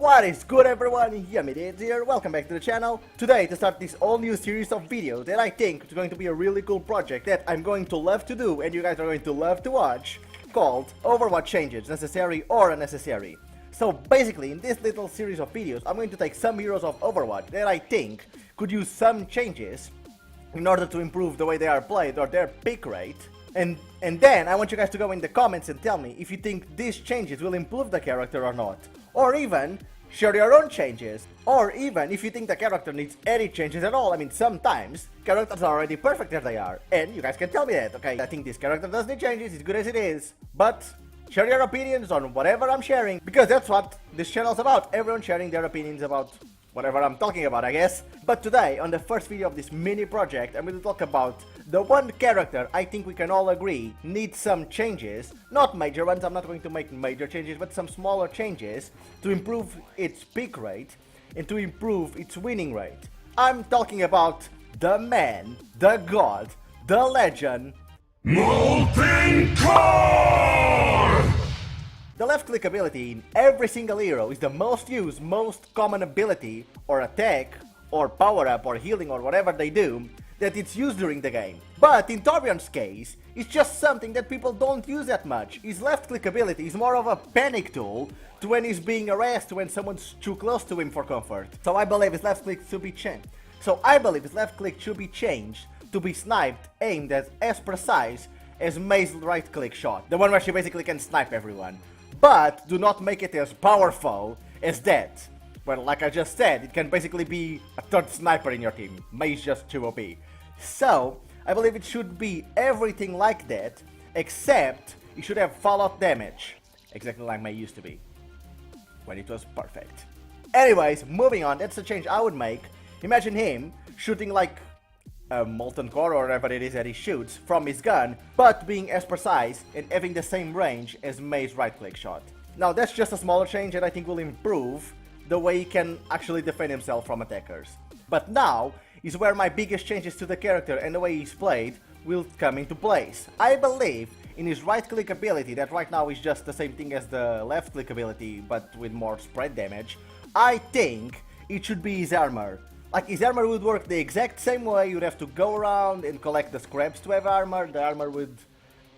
What is good, everyone? Yummy here, welcome back to the channel. Today, to start this all new series of videos that I think is going to be a really cool project that I'm going to love to do and you guys are going to love to watch, called Overwatch changes, necessary or unnecessary. So basically, in this little series of videos, I'm going to take some heroes of Overwatch that I think could use some changes in order to improve the way they are played or their pick rate. And then I want you guys to go in the comments and tell me if you think these changes will improve the character or not. Or even share your own changes. Or even if you think the character needs any changes at all. I mean, sometimes characters are already perfect as they are. And you guys can tell me that, okay? I think this character does need changes, it's good as it is. But share your opinions on whatever I'm sharing, because that's what this channel is about. Everyone sharing their opinions about whatever I'm talking about, I guess. But today, on the first video of this mini project, I'm going to talk about the one character I think we can all agree needs some changes. Not major ones, I'm not going to make major changes, but some smaller changes to improve its pick rate and to improve its winning rate. I'm talking about the man, the god, the legend, Molten Core! The left click ability in every single hero is the most used, most common ability or attack or power up or healing or whatever they do that it's used during the game. But in Torbjorn's case, it's just something that people don't use that much. His left click ability is more of a panic tool to when he's being harassed when someone's too close to him for comfort. So I believe his left click should be changed. To be sniped, aimed at as precise as May's right click shot. The one where she basically can snipe everyone. But do not make it as powerful as that. Well, like I just said, it can basically be a third sniper in your team. May's just too OP. So, I believe it should be everything like that, except it should have fallout damage. Exactly like May used to be, when it was perfect. Anyways, moving on, that's the change I would make. Imagine him shooting like a molten core or whatever it is that he shoots from his gun, but being as precise and having the same range as May's right click shot. Now that's just a smaller change that I think will improve the way he can actually defend himself from attackers. But now is where my biggest changes to the character and the way he's played will come into place. I believe in his right click ability, that right now is just the same thing as the left click ability but with more spread damage. I think it should be his armor. Like, his armor would work the exact same way. You'd have to go around and collect the scraps to have armor. The armor would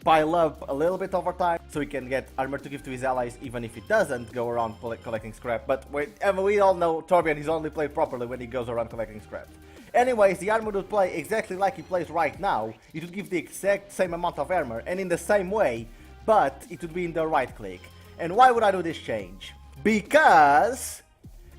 pile up a little bit over time, so he can get armor to give to his allies even if he doesn't go around collecting scrap. But we all know Torbjorn is only played properly when he goes around collecting scrap. Anyways, the armor would play exactly like he plays right now. It would give the exact same amount of armor and in the same way, but it would be in the right click. And why would I do this change? Because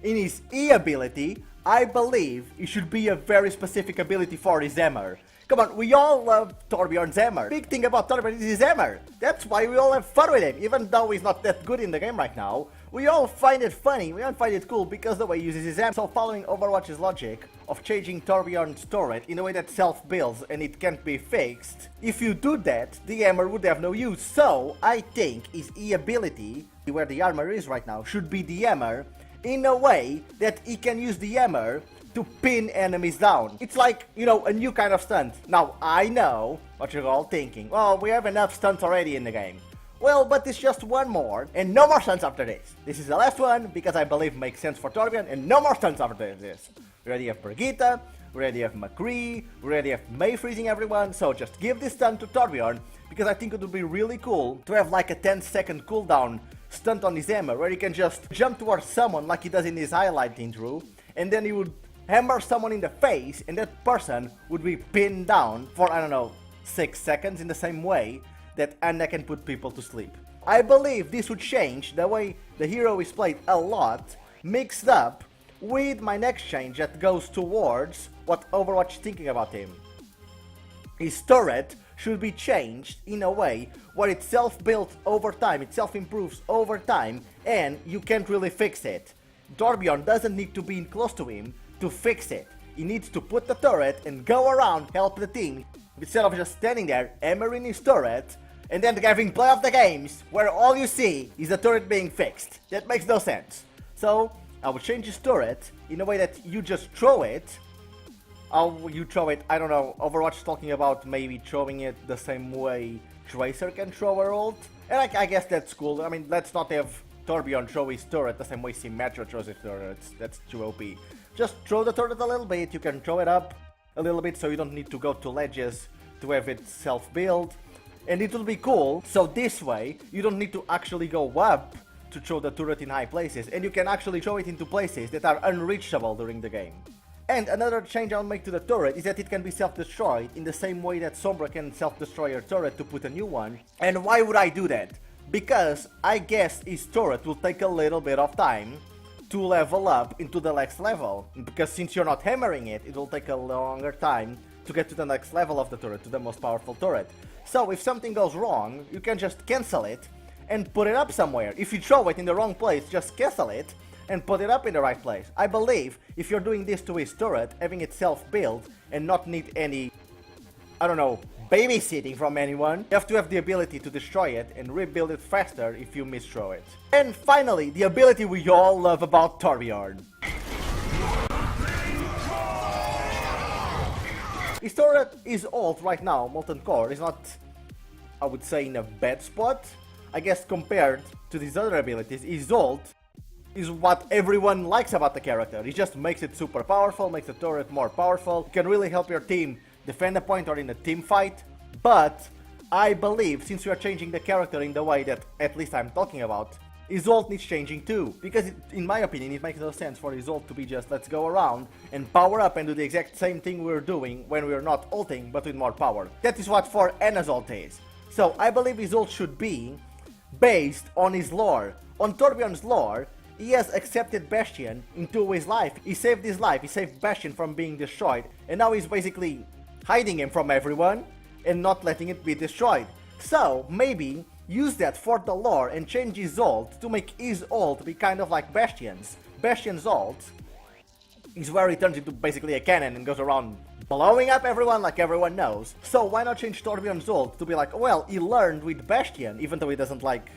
in his E ability, I believe it should be a very specific ability for his hammer. Come on, we all love Torbjorn's hammer. Big thing about Torbjorn is his hammer. That's why we all have fun with him, even though he's not that good in the game right now. We all find it funny, we all find it cool because the way he uses his hammer. So following Overwatch's logic of changing Torbjorn's turret in a way that self-builds and it can't be fixed, if you do that, the hammer would have no use. So I think his E ability, where the armor is right now, should be the hammer, in a way that he can use the hammer to pin enemies down. It's like, you know, a new kind of stunt. Now, I know what you're all thinking. Well, we have enough stunts already in the game. Well, but it's just one more, and no more stunts after this. This is the last one, because I believe makes sense for Torbjorn, and no more stunts after this. We already have Brigitte, we already have McCree, we already have May freezing everyone, so just give this stunt to Torbjorn, because I think it would be really cool to have like a 10-second cooldown stunt on his hammer, where he can just jump towards someone like he does in his highlight intro, and then he would hammer someone in the face, and that person would be pinned down for, I don't know, 6 seconds in the same way that Anna can put people to sleep. I believe this would change the way the hero is played a lot, mixed up with my next change that goes towards what Overwatch is thinking about him. His turret should be changed in a way where it self-builds over time, it self-improves over time, and you can't really fix it. Torbjorn doesn't need to be close to him to fix it. He needs to put the turret and go around, help the team, instead of just standing there, hammering his turret, and then having play of the games, where all you see is the turret being fixed. That makes no sense. So, I will change his turret in a way that you just throw it. How you throw it, I don't know. Overwatch is talking about maybe throwing it the same way Tracer can throw her ult. And I guess that's cool. I mean, let's not have Torbjorn throw his turret the same way Symmetra throws his turrets. That's too OP. Just throw the turret a little bit, you can throw it up a little bit so you don't need to go to ledges to have it self-build. And it will be cool, so this way you don't need to actually go up to throw the turret in high places, and you can actually throw it into places that are unreachable during the game. And another change I'll make to the turret is that it can be self-destroyed in the same way that Sombra can self-destroy your turret to put a new one. And why would I do that? Because I guess his turret will take a little bit of time to level up into the next level. Because since you're not hammering it, it will take a longer time to get to the next level of the turret, to the most powerful turret. So if something goes wrong, you can just cancel it and put it up somewhere. If you throw it in the wrong place, just cancel it and put it up in the right place. I believe if you're doing this to his turret, having it self-build and not need any, I don't know, babysitting from anyone, you have to have the ability to destroy it and rebuild it faster if you misthrow it. And finally, the ability we all love about Torbjorn. His turret is old right now. Molten Core is not, I would say, in a bad spot. I guess compared to these other abilities, his ult is what everyone likes about the character. It just makes it super powerful, makes the turret more powerful. It can really help your team defend a point or in a team fight. But I believe since we are changing the character in the way that at least I'm talking about, his ult needs changing too. Because in my opinion, it makes no sense for his ult to be just let's go around and power up and do the exact same thing we're doing when we're not ulting but with more power. That is what for Anna's ult is. So I believe his ult should be based on his lore. On Torbjorn's lore, he has accepted Bastion into his life. He saved his life, he saved Bastion from being destroyed, and now he's basically hiding him from everyone and not letting it be destroyed. So maybe use that for the lore and change his ult to make his ult be kind of like Bastion's. Bastion's ult is where he turns into basically a cannon and goes around blowing up everyone like everyone knows. So why not change Torbjorn's ult to be like, well, he learned with Bastion, even though he doesn't like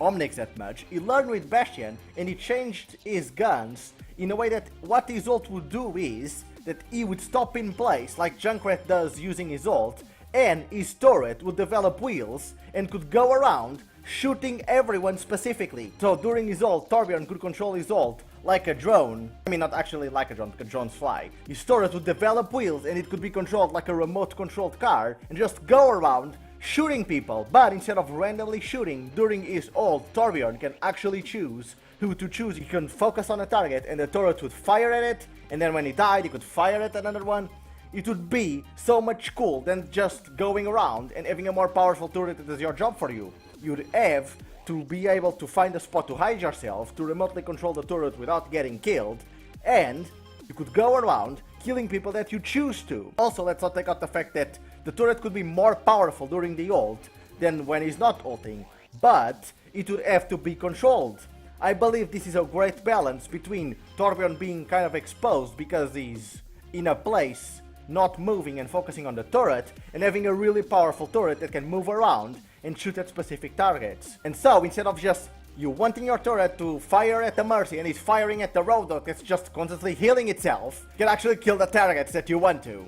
Omnix that much. He learned with Bastion and he changed his guns in a way that what his ult would do is that he would stop in place like Junkrat does using his ult, and his turret would develop wheels and could go around shooting everyone specifically. So during his ult, Torbjorn could control his ult like a drone. I mean, not actually like a drone, because drones fly. His turret would develop wheels and it could be controlled like a remote controlled car and just go around shooting people. But instead of randomly shooting during his ult, Torbjorn can actually choose who to choose. He can focus on a target and the turret would fire at it, and then when he died, he could fire at another one. It would be so much cool than just going around and having a more powerful turret that is your job for you. You'd have to be able to find a spot to hide yourself, to remotely control the turret without getting killed, and you could go around killing people that you choose to. Also, let's not take out the fact that the turret could be more powerful during the ult than when he's not ulting, but it would have to be controlled. I believe this is a great balance between Torbjorn being kind of exposed because he's in a place not moving and focusing on the turret, and having a really powerful turret that can move around and shoot at specific targets. And so, instead of just you wanting your turret to fire at the Mercy and he's firing at the Roadhog that's just constantly healing itself, you can actually kill the targets that you want to.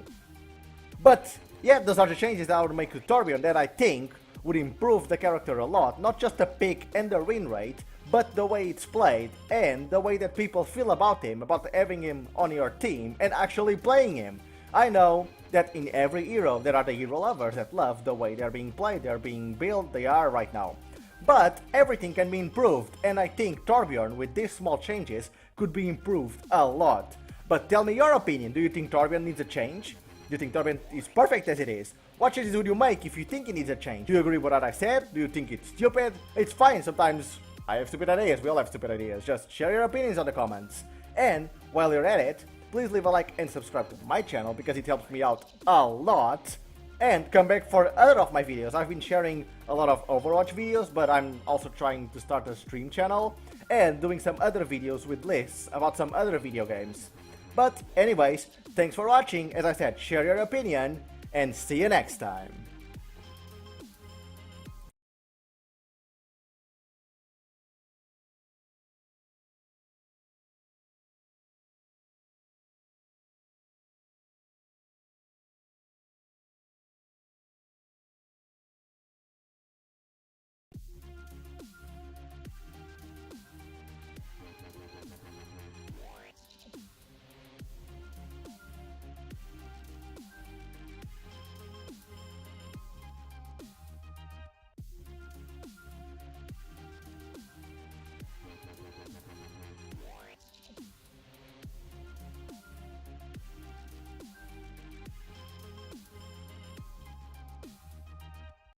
But yeah, those are the changes that I would make to Torbjorn that I think would improve the character a lot. Not just the pick and the win rate, but the way it's played and the way that people feel about him, about having him on your team and actually playing him. I know that in every hero there are the hero lovers that love the way they're being played, they're being built, they are right now. But everything can be improved, and I think Torbjorn with these small changes could be improved a lot. But tell me your opinion, do you think Torbjorn needs a change? Do you think Torbjorn is perfect as it is? What changes would you make if you think it needs a change? Do you agree with what I said? Do you think it's stupid? It's fine, sometimes I have stupid ideas, we all have stupid ideas. Just share your opinions on the comments. And while you're at it, please leave a like and subscribe to my channel because it helps me out a lot. And come back for other of my videos. I've been sharing a lot of Overwatch videos, but I'm also trying to start a stream channel and doing some other videos with lists about some other video games. But anyways, thanks for watching. As I said, share your opinion and see you next time.